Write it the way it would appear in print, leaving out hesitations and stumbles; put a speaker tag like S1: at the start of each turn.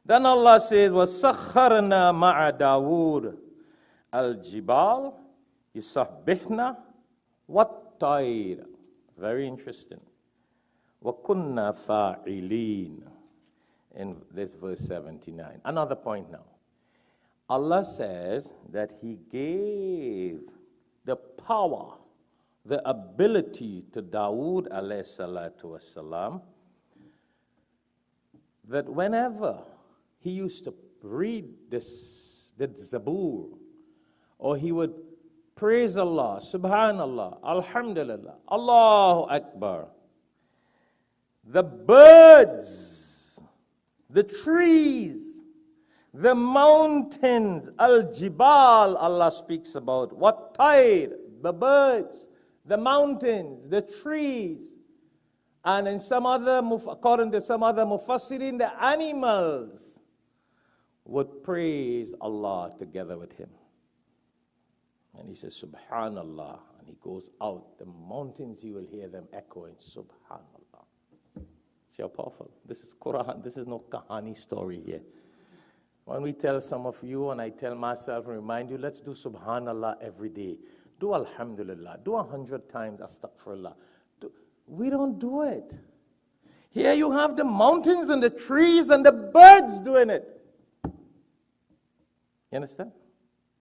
S1: Then Allah says, وَسَخَّرْنَا مَعَ دَاوُودَ الْجِبَالِ يُسَبِّحْنَا وَالطَّيْرَ. Very interesting. وَكُنَّا فَاعِلِينَ. In this verse 79. Another point now. Allah says that He gave the power, the ability to Dawood alayhi salatu wasalam, that whenever he used to read the Zabur, or he would praise Allah, Subhanallah, Alhamdulillah, Allahu Akbar, the birds, the trees, the mountains, Al-Jibal, Allah speaks about. What tide? The birds, the mountains, the trees. And in some other, according to some other mufassirin, the animals would praise Allah together with him. And he says, Subhanallah. And he goes out. The mountains, you will hear them echoing, Subhanallah. See how powerful. This is Quran. This is no kahani story here. When we tell some of you, and I tell myself and remind you, let's do Subhanallah every day. Do Alhamdulillah. Do 100 times Astaghfirullah. We don't do it. Here you have the mountains and the trees and the birds doing it. You understand?